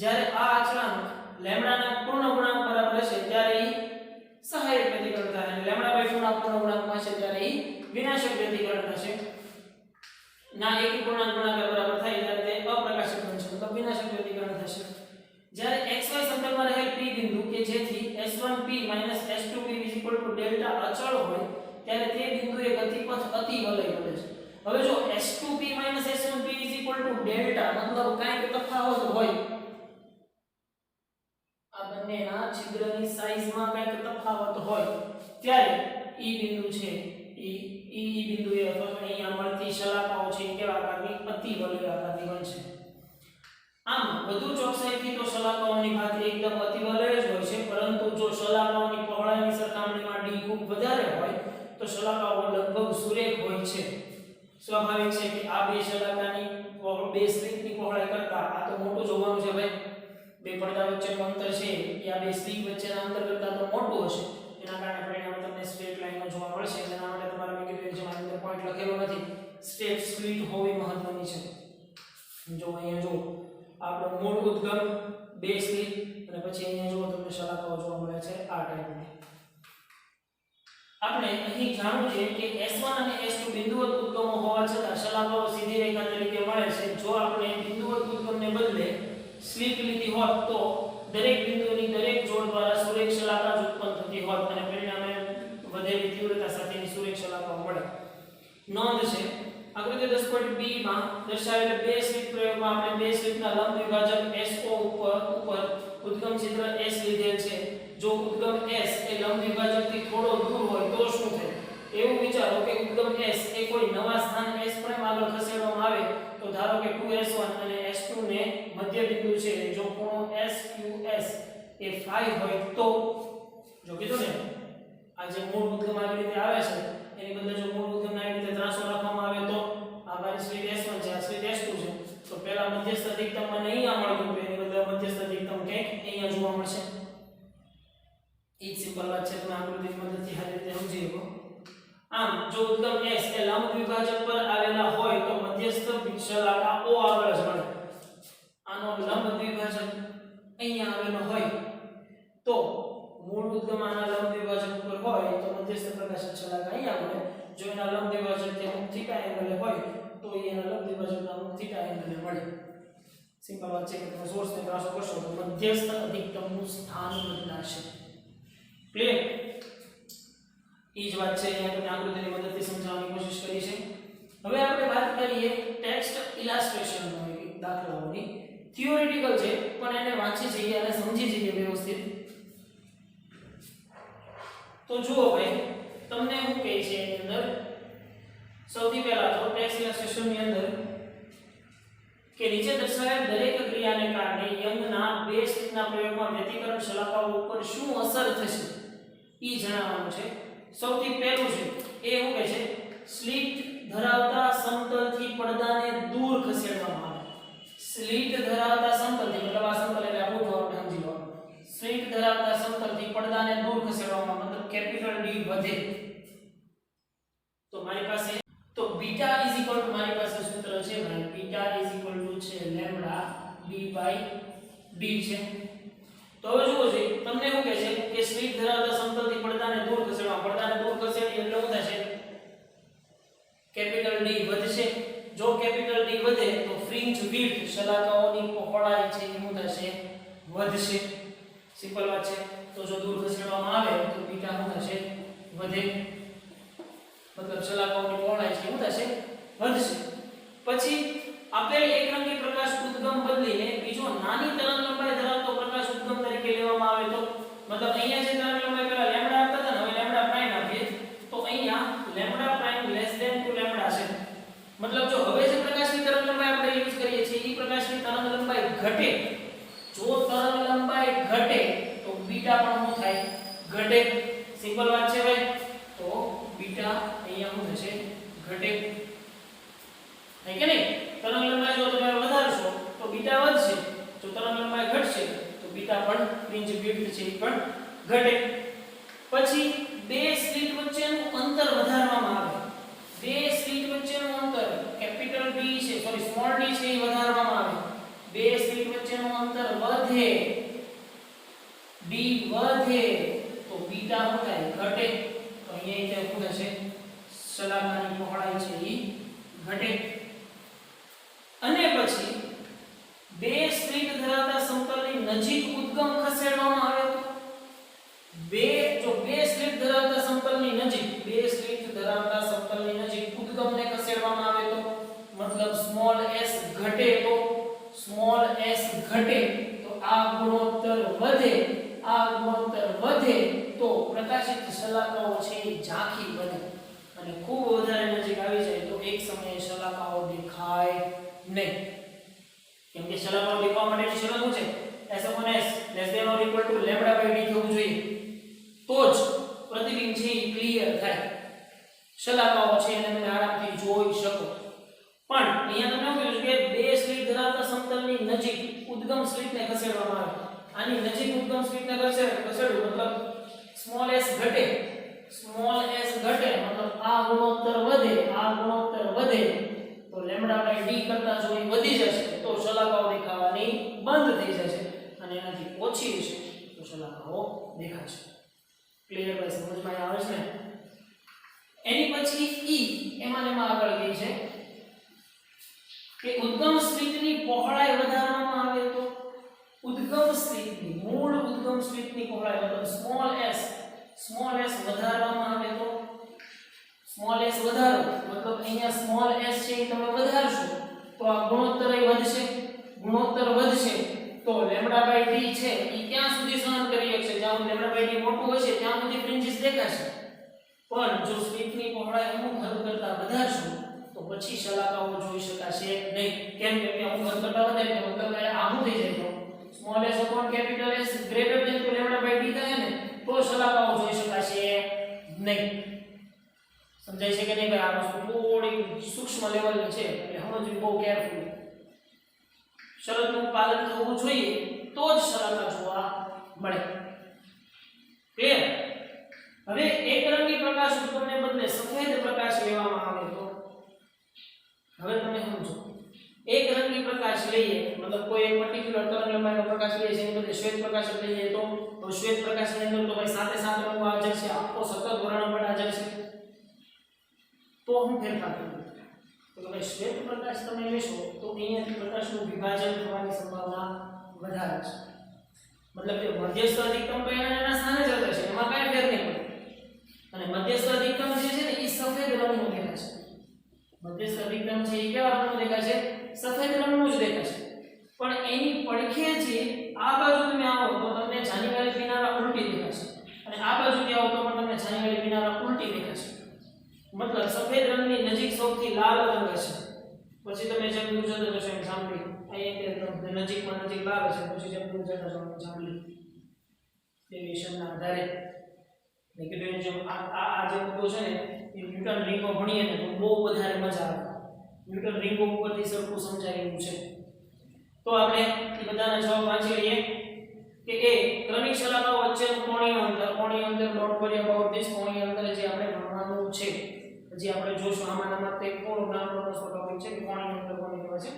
જ્યારે આ અચળાંક લેમ્બડાના પૂર્ણ ગુણાંક બરાબર હશે ત્યારે એ સહાયક વ્યતિકરણ થાય અને લેમ્બડા/2 ના પૂર્ણ ગુણાંકમાં છે ત્યારે એ વિનાશક વ્યતિકરણ થશે. ના એકી પૂર્ણાંક ગુણાકાર બરાબર થાય ત્યારે તે અપ્રકાશિત બનશે મતલબ વિનાશક વ્યતિકરણ થશે. જ્યારે xy સમતલમાં રહેલ p બિંદુ કે જેથી s1p s2p ડેલ્ટા અચળ હોય ત્યારે તે બિંદુએ ગતિપથ અતિવલય બને છે. હવે જો s2p s1p ડેલ્ટા મતલબ કાંઈક તફાવત હોય, આ બંનેના છિદ્રની સાઈઝમાં કાંઈક તફાવત હોય ત્યારે ઈ બિંદુ છે ઈ બિંદુએ અથવા અહીંયા મળતી શલાકાઓ છે કેવા આકારની અતિવલય આકારની બનશે. આમ વધુ ચોકસાઈથી તો શલાકાઓની ભાત એકદમ અતિવલય જ હોય છે, પરંતુ જો શલાકાઓની પહોળાઈની સરખામણીમાં d ખૂબ વધારે હોય તો શલાકાઓ લગભગ સુરેખ હોય છે. સ્વાભાવિક છે કે આ બે શલાકાની બે સ્લિટની પહોળાઈ કરતા આ તો મોટું જોવાનું છે ભાઈ. બે પડદા વચ્ચેનું અંતર છે એ આ બે સ્લિટ વચ્ચેના અંતર કરતા તો મોટું હશે. એના કારણે પરિણામે તમને સ્ટ્રેટ લાઈનો જોવા મળશે. એના માટે તમારે મેં કીધું જેમ અંદર પોઈન્ટ લખેલો નથી, સ્ટ્રેટ સ્લિટ હોવી મહત્વની છે. જો અહીંયા જો આપણો મૂળ ઉદ્ગમ બે સ્લિટ અને પછી અહીંયા જો તમને શલાકાઓ જોવા મળે છે આ ટાઈપની. આપણે અહીં જાણવું છે કે S1 અને S2 બિંદુવત ઉદ્ગમો હોવા છતાં શલાકાઓ સીધી રેખા તરીકે મળે છે. જો આપણે બિંદુવત ઉદ્ગમને બદલે સ્લિટ લીધી હોત તો દરેક બિંદુની દરેક જોડ દ્વારા સુરેખ શલાકા જ ઉત્પન્ન થતી હોત અને પરિણામે વધેલી તીવ્રતા સાથેની સુરેખ શલાકાઓ મળે. નોંધ છે આકૃતિ 10.b માં દર્શાવેલ બે સ્લિટ પ્રયોગમાં આપણે બે સ્લિટના લંબ વિભાજક SO ઉપર ઉદ્ગમ છિદ્ર S લીધેલ છે. જો ઉદ્ગમ S એ લંબ વિભાજકથી થોડો દૂર હોય તો શું થાય? એવું વિચારો કે ઉદ્ગમ S એ કોઈ નવા સ્થાન S' આગળ ખસેડવામાં આવે તો ધારો કે 2S1 અને S2 ને મધ્ય બિંદુ છે. જો ખૂણો SQS એ phi હોય તો જો કીધું ને આ જે મૂળ ઉદ્ગમ આવી રીતે આવે છે એની બદલે જો મૂળ ઉદ્ગમને આવી રીતે ત્રાસો રાખવામાં આવે તો આ મારી સ્લિટ S1 છે, આ સ્લિટ S2 છે, તો પહેલા મધ્યસ્થ અધિકતમ મને અહીંયા મળતું હતું એની બદલે મધ્યસ્થ અધિકતમ કંઈક અહીંયા જોવા મળશે. એ સિમ્પલ વાત છે, તમે આકૃતિની મદદથી આ રીતે સમજી લો. આમ જો ઉદ્ગમ S એ લંબ વિભાજક પર આવેલા હોય તો મધ્યસ્થ શલાકા O આગળ જ મળે. આનો લંબ દ્વિભાજક અહીંયા આવેલો હોય તો મૂળ ઉદ્ગમ આના લંબ દ્વિભાજક ઉપર હોય તો મધ્યસ્થ પ્રકાશક શલાકા અહીંયા મળે. જો એના લંબ દ્વિભાજક તે મુખ થીટા એંગલે હોય તો એના લંબ દ્વિભાજકના મુખ થીટા એંગલે મળે. સિમ્પલ વાત છે કે તમે સોર્સને ત્રાસો કરશો તો મધ્યસ્થ અધિકતમનું સ્થાન બદલાશે. ક્લિયર? એ જ વાત છે અહીંયા તમે આકૃતિની મદદથી સમજાવવાની કોશિશ કરી છે. હવે આપણે વાત કરીએ ટેક્સ્ટ ઇલાસ્ટ્રેશનની દાખલાઓની. થિયોરેટિકલ છે પણ એને વાંચી જઈએ અને સમજી જઈએ વ્યવસ્થિત. તો જુઓ ભાઈ તમને શું કહે છે એની અંદર સૌથી પહેલા તો ટેક્સ્ટ ઇલાસ્ટ્રેશનની અંદર કે નીચે દર્શાવેલ દરેક ક્રિયાને કારણે યંગના બે સ્લિટના પ્રયોગમાં વ્યતિકરણ શલાકાઓ ઉપર શું અસર થશે એ જણાવવાનું છે. સૌથી પહેલું છે એ શું કહે છે સ્લિટ ધરાવતા સમતલથી પડદાને દૂર ખસેડવામાં આવે. સ્લિટ ધરાવતા સમતલથી મતલબ આ સમતલ એટલે આ મોટું આપણે સમજી લો. સ્લિટ ધરાવતા સમતલથી પડદાને દૂર ખસેડવામાં મતલબ કેપિટલ D વધે તો મારી પાસે તો બીટા મારી પાસે સૂત્ર છે ભાઈ બીટા છે લેમ્બડા b/d છે. તો હવે જુઓ છે તમને શું કહે છે કે સ્લિટ ધરાવતા સમતલથી પડદાને દૂર ખસેડવા. પડદાને દૂર ખસેડી એટલે શું થશે? કેપિટલ D વધશે. જો કેપિટલ D વધે તો ફ્રિન્જ વિડ્થ શલાકાઓની પહોળાઈ છે એ શું થશે? વધશે. સિમ્પલ વાત છે. તો જો દૂર ખસેડવામાં આવે તો બીટા શું થશે? વધે. મતલબ શલાકાઓની પહોળાઈ છે શું થશે? વધશે. પછી આપેલ એકરંગી પ્રકાશ ઉદ્ગમ બદલીને બીજો નાની તરંગ લંબાઈ ધરાવતો પ્રકાશ ઉદ્ગમ તરીકે લેવામાં આવે તો મતલબ અહીંયા જે તરંગ લંબાઈ પહેલા લેમ્બડા આપતા હતા ને હવે લેમ્બડા પ્રાઇમ આપીએ તો અહીંયા lambda prime less than 2 lambda છે. મતલબ જો હવે જે પ્રકાશની તરંગ લંબાઈ આપણે યુઝ કરીએ છીએ એ પ્રકાશની તરંગ લંબાઈ ઘટે. જો તરંગ લંબાઈ ઘટે તો બીટા પણ શું થાય? ઘટે. સિમ્પલ વાત છે ભાઈ. તો બીટા અહીંયા શું થશે? ઘટે. થાય કે નહીં? તરંગ લંબાઈ જો તમે વધારશો તો બીટા વધશે. જો તરંગ લંબાઈ ઘટશે બીટા પણ ફ્રિન્જ વિડ્થ છે એ પણ ઘટે. પછી બે સ્લિટ વચ્ચેનું અંતર વધારવામાં આવે. બે સ્લિટ વચ્ચેનું અંતર કેપિટલ ડી છે સોરી સ્મોલ ડી છે એ વધારવામાં આવે. બે સ્લિટ વચ્ચેનું અંતર વધે, ડી વધે તો બીટા શું થાય? ઘટે. તો અહીંયા શું થશે? શલાકાની પહોળાઈ છે એ ઘટે. અને પછી બે સ્લિટ ધરાવતા સમતલની નજીક ઉદ્ગમ ખસેડવામાં આવે તો બે સ્લિટ ધરાવતા સમતલની નજીક ઉદ્ગમને ખસેડવામાં આવે તો મતલબ સ્મોલ s ઘટે તો આ ગુણોત્તર વધે તો પ્રકાશિત શલાકાઓ છે એ ઝાંખી બને અને ખૂબ વધારે નજીક આવી જાય તો એક સમયે શલાકાઓ દેખાય નહીં. કેમ કે શલાકાઓ દેખાવા માટેની શરત શું છે? s = s ≤ λ/d થવું જોઈએ તો જ પ્રતિબિંબ છે એ ક્લિયર થાય. શલાકાઓ છે એને તમે આરામથી જોઈ શકો. પણ અહીંયા તમે શું કહ્યું કે બે સ્લિટ ધરાવતા સમતલની નજીક ઉદ્ગમ સ્લિટને ખસેડવામાં આવે. આની નજીક ઉદ્ગમ સ્લિટને ખસેડવું મતલબ સ્મોલ s ઘટે મતલબ આ ગુણોત્તર વધે તો λ/d કરતા જો એ વધી જશે તો શલાકાઓ દેખાવાની બંધ થઈ જશે અને એનાથી ઓછી હશે તો શલાકાઓ દેખાશે. ક્લિયર ભાઈ? સમજમાં આવે છે ને? એની પછી ઈ એમાં આગળ ગઈ છે કે ઉદ્ગમ સ્લિટની પહોળાઈ વધારવામાં આવે તો મૂળ ઉદ્ગમ સ્લિટની પહોળાઈ મતલબ સ્મોલ s વધારવામાં આવે તો સ્મોલ s વધારો મતલબ અહીંયા સ્મોલ s છે એ તમે વધારશો તો આ ગુણોત્તર વધશે તો λ/d છે એ ક્યાં સુધી સહન કરી શકશે? જ્યાં λ/d મોટું હશે ત્યાં સુધી ફ્રિન્જીસ દેખાશે. પણ જો સ્લિટની પહોળાઈ અમુક હદ કરતા વધારશો તો પછી શલાકાઓ જોઈ શકાશે નહીં. કેમ કે અમુક હદ કરતા વધારે તો મતલબ આવું થઈ જાય તો small s upon capital S greater than two λ/d થાય ને તો શલાકાઓ જોઈ શકાશે નહીં. સમજાય છે કે નહીં ભાઈ? આ વસ્તુ થોડી સૂક્ષ્મ લેવલની છે એટલે સમજવું બહુ કેરફુલ. શરતનું પાલન થવું જોઈએ તો જ શલાકા જોવા મળે. ક્લિયર? હવે એકરંગી પ્રકાશ ઉદ્ગમને બદલે સફેદ પ્રકાશ લેવામાં આવે તો હવે તમે સમજો. એકરંગી પ્રકાશ લઈએ મતલબ કોઈ એક પર્ટિક્યુલર તરંગલંબાઈનો પ્રકાશ લઈએ છે એની બદલે શ્વેત પ્રકાશ લઈએ તો શ્વેત પ્રકાશની અંદર તો ભાઈ સાથે સાથે રંગો હાજર છે, આખો સતત વર્ણપટ હાજર છે તો હું ફેરફાર કરું તો ભાઈ શ્વેત પ્રકાશ તમે લેશો તો અહીંયાથી પ્રકાશનું વિભાજન થવાની સંભાવના વધારે છે. મતલબ કે મધ્યસ્થ અધિકતમ તો એના સ્થાને જ રહેશે, એમાં કાંઈ ફેર નહીં પડે. અને મધ્યસ્થ અધિકતમ જે છે ને એ સફેદ રંગનો દેખાશે. મધ્યસ્થ અધિકતમ છે એ કેવા રંગનો દેખાશે? સફેદ રંગનો જ દેખાશે. પણ એની પડખે છે આ બાજુ તમે આવો તો તમને જાનીવાળી કિનારા ઉલટી દેખાશે અને આ બાજુથી આવો તો પણ તમને જાનીવાળી કિનારા ઉલટી દેખાશે. મતલબ સફેદ રંગની નજીક સૌથી લાલ રંગ હશે. પછી તમે જેમ દૂર જતા જશો એમ જાંબલી, અહીંયા નજીકમાં નજીક લાલ હશે, પછી જેમ દૂર જતા જશો જાંબલી. ડેવિએશનના આધારે નેગેટિવ જેમ આ જે મુદ્દો છે ને એ ન્યૂટન રીંગો ભણીએ ને તો બહુ વધારે મજા આવે. ન્યૂટન રીંગો ઉપરથી સરખું સમજાય એવું છે. તો આપણે એ બધાના જવાબ વાંચી લઈએ કે એ ક્રમિક શલાકાઓ વચ્ચેનું કોણીય અંતર નોટ કર્યા અબાઉટ ધીસ કોણીય અંતર જે આપણે ભણવાનું છે. હજી આપણે જોશું આમાં તે થોડો નાનો ટોપિક છે કે કોણીય અંતર કોને કહેવાય છે.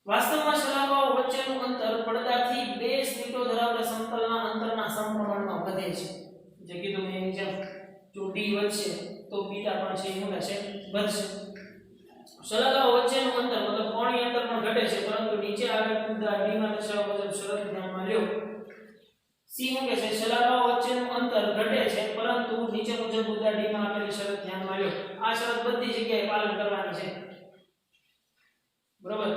વાસ્તવમાં શલાકાઓ વચ્ચેનું અંતર પડદાથી બે સ્લિટો ધરાવતા સમતલના અંતરના સમપ્રમાણમાં વધે છે. જે કીધું મેં એની જેમ જો d વધશે તો બીટા પણ છે એ વધશે. શલાકાઓ વચ્ચેનું અંતર મતલબ કોણીય અંતર પણ ઘટે છે પરંતુ નીચે આગળ મુદ્દા d માં દર્શાવ્યા મુજબ શરત ધ્યાનમાં લ્યો. c શું કહે છે? શલાકાઓ વચ્ચેનું અંતર ઘટે છે પરંતુ નીચે મુજબ મુદ્દા d માં આપેલી શરત ધ્યાનમાં લ્યો. આ શરત બધી જગ્યાએ પાલન કરવાની છે. બરોબર?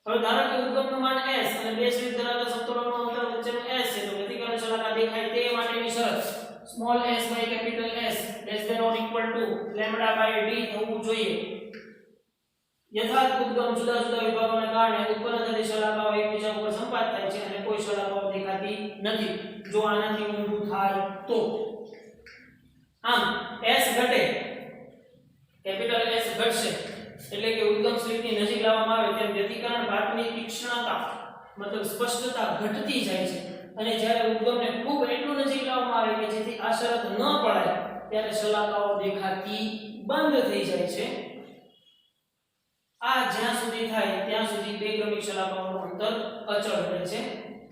હવે ધારો કે ઉદ્ગમનું માન s અને બે સ્લિટ ધરાવતા સમતલોનું અંતર વચ્ચેનું s છે તો વ્યતિકરણ શલાકા દેખાય તે માટેની શરત small s by capital S less than or equal to λ/d થવું જોઈએ. યથાર્થ ઉદ્ગમ જુદા જુદા વિભાગોના કારણે ઉત્પન્ન થતી શલાકાઓ એકબીજા ઉપર સંપાત થાય છે અને કોઈ શલાકાઓ દેખાતી નથી જો આનાથી ઊંધું થાય તો. આમ s ઘટે કેપિટલ S ઘટશે એટલે કે ઉદ્ગમ સ્લિટની નજીક લાવવામાં આવે તેમ વ્યતિકરણ ભાગની તીક્ષ્ણતા મતલબ સ્પષ્ટતા ઘટતી જાય છે અને જ્યારે ઉદ્ગમને ખૂબ એટલું નજીક લાવવામાં આવે કે જેથી આ શરત ન પડાય ત્યારે શલાકાઓ દેખાતી બંધ થઈ જાય છે આ જ્યાં સુધી થાય ત્યાં સુધી બે ક્રમિક શલાકાઓનું અંતર અચળ રહે છે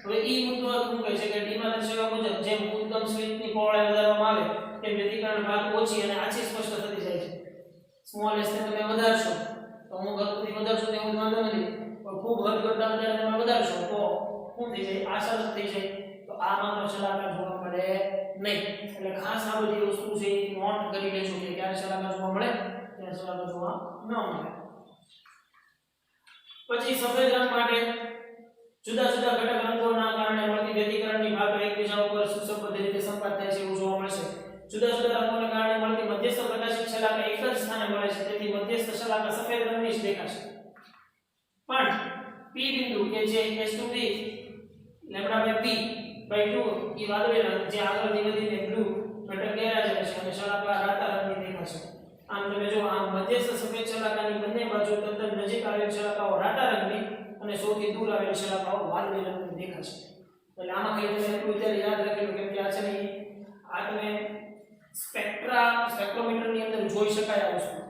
હવે ઈ મુદ્દો શું કહે છે કે ડીમાં દર્શાવ્યા મુજબ જેમ ઉદ્ગમ સ્લિટની પહોળાઈ વધારવામાં આવે તેમ વ્યતિકરણ ભાગ ઓછી અને આછી સ્પષ્ટ થતી જાય છે સ્મોલ s ને તમે વધારશો તો હું ગતિ વધારશો તો એવું વાંધો નથી પણ ખૂબ હદ કરતા વધારે તમે વધારશો તો શું થઈ જાય આ શરત થઈ જાય તો આ માત્ર શલાકા જોવા મળે નહીં એટલે ખાસ આ બધી વસ્તુ છે એ નોટ કરી લેજો કે ક્યારે શલાકા જોવા મળે ક્યારે શલાકા જોવા ન મળે પછી સફેદ રંગ માટે જુદા જુદા ઘટક રંગોના કારણે મળતી વ્યતિકરણની ભાગો એકબીજા ઉપર સુસંબદ્ધ રીતે સંપાત થાય છે એવું જોવા મળશે જુદા જુદા રંગોને કારણે મળતી મધ્યસ્થ પ્રકાશિત શલાકા એક જ સ્થાને મળે છે તેથી મધ્યસ્થ શલાકા સફેદ રંગની જ દેખાશે પણ p બિંદુ કે જે s2p λ/p/2 એ વાદળી રંગ જે આગળથી વધીને બ્લુ ઘટક ઘેરાય છે અને શલાકા રાતા રંગની દેખાશે આમ તમે જો આ મધ્યસ્થ સફેદ શલાકાની બંને બાજુ તદ્દન નજીક આવેલ શલાકાઓ રાતા રંગની અને સૌથી દૂર આવેલ શલાકાઓ વાદળી રંગની દેખાશે એટલે આમાં કઈ તમે એટલું વિચાર યાદ રાખેલું કેમ કે આ છે ને આ તમે સ્પેક્ટ્રોમીટરની અંદર જોઈ શકાય આ વસ્તુ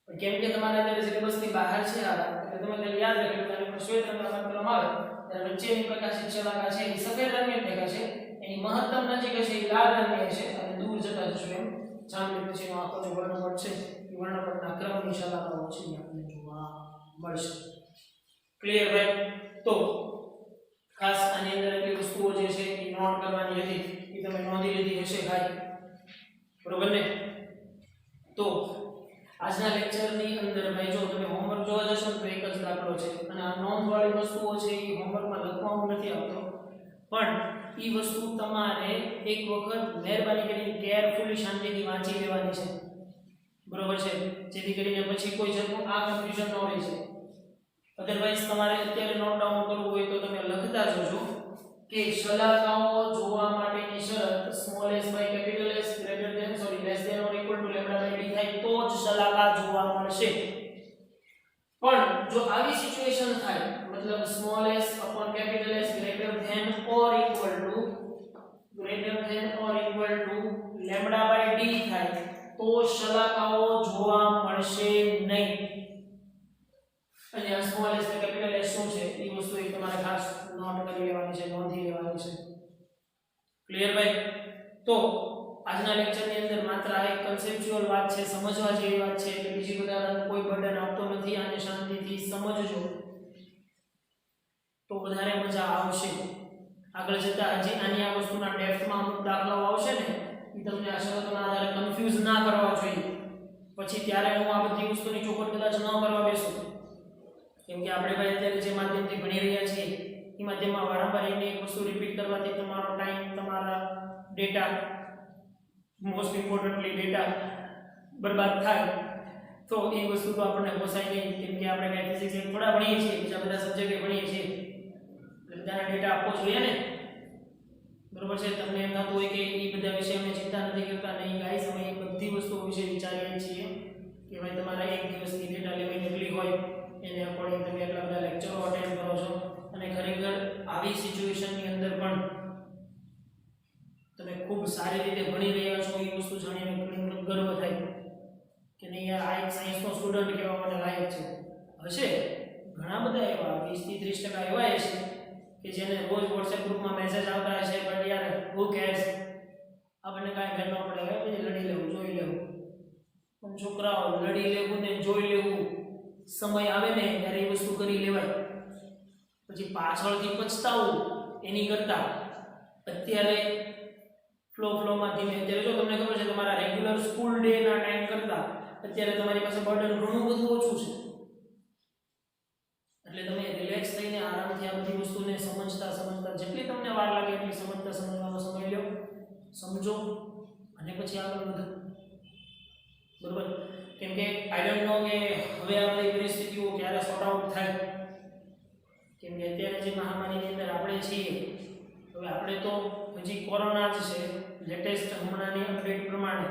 કેમ કે તમારા અત્યારે સિલેબસની બહાર છે આ એટલે તમે તેને યાદ રાખેલું કે આને શ્વેત રંગમાં વાત કરવામાં આવે ત્યારે વચ્ચેની પ્રકાશિત શલાકા છે એ સફેદ રંગની દેખાશે એની મહત્તમ નજીક હશે એ લાલ રંગની હશે અને દૂર જતા જશે એમ જામલી પછીનો આખો જે વર્ણપટ છે એ વર્ણપટના ક્રમની શલાકાઓ છે એ આપણને જોવા મળશે ક્લિયર ભાઈ તો ખાસ આની અંદર એટલી વસ્તુઓ જે છે એ નોટ કરવાની હતી એ તમે નોંધી લીધી હશે ભાઈ બરોબર ને તો આજના લેક્ચરની અંદર ભાઈ જો તમે હોમવર્ક જોવા જશો તો એક જ દાખલો છે અને આ નોંધવાળી વસ્તુઓ છે એ હોમવર્કમાં લખવામાં નથી આવતો પણ ઈ વસ્તુ તમારે એક વખત મહેરબાની કરીને કેરફુલી શાંતિથી વાંચી લેવાની છે બરોબર છે જેથી કરીને પછી કોઈ જાતનું આ કન્ફ્યુઝન ન રહી જાય અધરવાઇઝ તમારે અત્યારે નોટ ડાઉન કરવું હોય તો તમે લખતા જજો કે શલાકાઓ જોવા માટેની શરત small s by capital S greater than less than or equal to λ/d થાય તો જ શલાકા જોવા મળશે પણ જો આવી સિચ્યુએશન થાય મતલબ small s upon capital S greater than or equal to λ/d થાય તો શલાકાઓ જોવા મળશે નહીં અને આ સ્મોલ s ને કેપિટલ S શું છે એ વસ્તુ એક તમારે ખાસ નોટ કરી લેવાની છે નોંધી લેવાની છે ક્લિયર ભાઈ તો આજના લેક્ચરની અંદર માત્ર આ એક કન્સેપ્ચ્યુઅલ વાત છે સમજવા જેવી વાત છે એટલે બીજી બધા કોઈ બર્ડન આપતો નથી આને શાંતિથી સમજજો તો વધારે મજા આવશે આગળ જતા હજી આની આ વસ્તુના ડેપ્થમાં અમુક દાખલાઓ આવશે ને એ તમને આ શરતોના આધારે કન્ફ્યુઝ ના કરવા જોઈએ પછી ત્યારે હું આ બધી વસ્તુની ચોખવટ કદાચ ન કરવા બેસું કેમ કે આપણે ભાઈ અત્યારે જે માધ્યમથી ભણી રહ્યા છીએ એ માધ્યમમાં વારંવાર એક વસ્તુ રિપીટ કરવાથી તમારો ટાઈમ તમારા ડેટા મોસ્ટ ઇમ્પોર્ટન્ટલી ડેટા બરબાદ થાય તો એ વસ્તુ તો આપણને પોસાય નહીં કેમ કે આપણે કઈ ફિઝિક્સ થોડા ભણીએ છીએ બીજા બધા સબ્જેક્ટ ભણીએ છીએ એટલે બધાને ડેટા આપવો જોઈએ ને બરોબર છે તમને એમ થતું હોય કે એ બધા વિશે અમે ચિંતા નથી કરતા નહીં ગાઈસ અમે એ બધી વસ્તુઓ વિશે વિચારીએ છીએ કે ભાઈ તમારા એક દિવસની ડેટા લેવલ કેટલી હોય એને અકોર્ડિંગ તમે એટલા બધા લેક્ચરો અટેન્ડ કરો છો અને ખરેખર આવી સિચ્યુએશનની અંદર પણ તમે ખૂબ સારી રીતે ભણી રહ્યા છો એ વસ્તુ જાણીને ઘણી ગર્વ થાય કે નહીં યાર આ એક સાયન્સનો સ્ટુડન્ટ કહેવા માટે લાયક છે હશે ઘણા બધા એવા 20-30% એવા હશે કે જેને રોજ WhatsApp ગ્રુપમાં મેસેજ આવતા હશે બટ યાર હુ કેર્સ આપણને કાંઈ ફેર ન પડે હવે પછી લડી લેવું જોઈ લેવું પણ છોકરાઓ લડી લેવું ને જોઈ લેવું સમય આવે ને ત્યારે એ વસ્તુ કરી લેવાય પછી પાછળથી પછતાવું એની કરતા અત્યારે ફ્લોમાં ધીમે અત્યારે જો તમને ખબર છે તમારા રેગ્યુલર સ્કૂલ ડે ના ટાઈમ કરતા અત્યારે તમારી પાસે બર્ડન ઘણું બધું ઓછું છે એટલે તમે રિલેક્સ થઈને આરામથી આ બધી વસ્તુને સમજતા જેટલી તમને વાર લાગે એટલી સમજવાનો સમય લો સમજો અને પછી આગળ વધો બરોબર કેમ કે આઈ ડોન્ટ નો કે હવે આ બધી પરિસ્થિતિઓ ક્યારે સોર્ટ આઉટ થાય કેમ કે અત્યારે જે મહામારીની અંદર આપણે છીએ હવે આપણે તો હજી કોરોના જ છે લેટેસ્ટ હમણાંની અપડેટ પ્રમાણે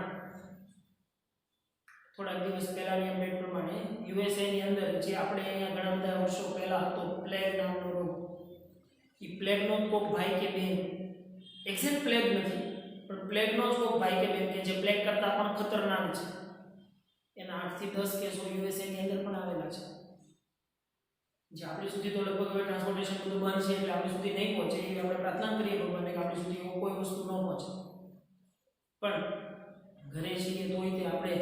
થોડાક દિવસ પહેલાની અપડેટ પ્રમાણે યુએસએ ની અંદર જે આપણે અહીંયા ઘણા બધા વર્ષો પહેલા હતો પ્લેગ નામનો રોગ. એ પ્લેગનો કોક ભાઈ કે બેન, એક્ઝેક્ટ પ્લેગ નથી પણ પ્લેગનો જ કોક ભાઈ કે બેન કે જે પ્લેગ કરતાં પણ ખતરનાક છે. એના 8 થી 10 કેસો યુએસએ ની અંદર પણ આવેલા છે. જે આપણી સુધી તો લગભગ હવે ટ્રાન્સપોર્ટેશન બધું બંધ છે એટલે આપણી સુધી નહીં પહોંચે એવી આપણે પ્રાર્થના કરીએ ભગવાનને કે આપણી સુધી કોઈ વસ્તુ ન પહોંચે. પણ ઘરે છીએ તોય તે આપણે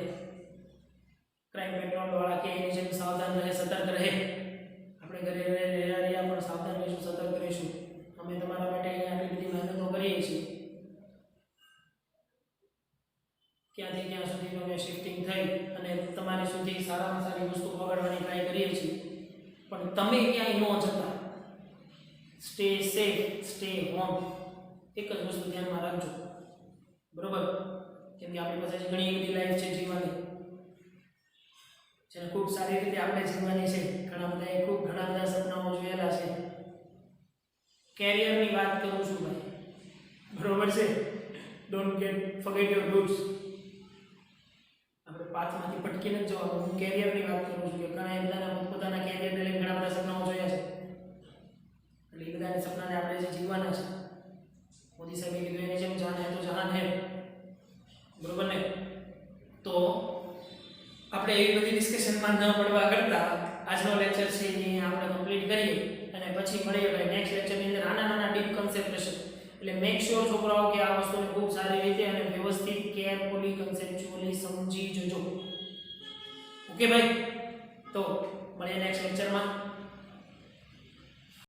ક્રાઇમ પેટ્રોલ વાળા કે એની જેમ સાવધાન રહે, સતર્ક રહે. આપણે ઘરે રહ્યા પણ સાવધાન રહીશું, સતર્ક રહીશું. અમે તમારા માટે અહીંયા આટલી બધી મહેનતો કરીએ છીએ. ક્યાંથી ક્યાં સુધી અમે શિફ્ટિંગ થઈ અને તમારી સુધી સારામાં સારી વસ્તુ પહોંચાડવાની ટ્રાય કરીએ છીએ. પણ તમે ક્યાંય ન જતા, સ્ટે સેફ, સ્ટે હોમ. એક જ વસ્તુ ધ્યાનમાં રાખજો, બરોબર? કેમ કે આપણી પાસે ઘણી બધી લાઈફ છે જીવવાની, જેને ખૂબ સારી રીતે આપણે જીવવાની છે. ઘણા બધા સપનાઓ જોયેલા છે. કેરિયરની વાત કરું છું ભાઈ, બરોબર છે? Don't forget your roots. આપણે પાથમાંથી ભટકીને જ જવાનું. હું કેરિયરની વાત કરું છું કે ઘણા બધાના પોતાના કેરિયરને લઈને ઘણા બધા સપનાઓ જોયા છે. એટલે એ બધાના સપનાને આપણે જે જીવવાના છે, મોદી સાહેબે કીધું એની જેમ જાન હે તો જહાન હે, બરોબર ને? તો આપણે એવી બધી ડિસ્કશનમાં ન પડવા કરતા આજનો લેક્ચર છે એ આપણે કમ્પ્લીટ કરીએ અને પછી મળીએ ભાઈ નેક્સ્ટ લેક્ચરની અંદર નાના ડીપ કન્સેપ્ટ રહેશે. એટલે મેક શ્યોર છોકરાઓ કે આ વસ્તુને ખૂબ સારી રીતે અને વ્યવસ્થિત કેરફુલી કન્સેપ્ચ્યુઅલી સમજી જજો. ઓકે ભાઈ, તો મળીએ નેક્સ્ટ લેક્ચરમાં.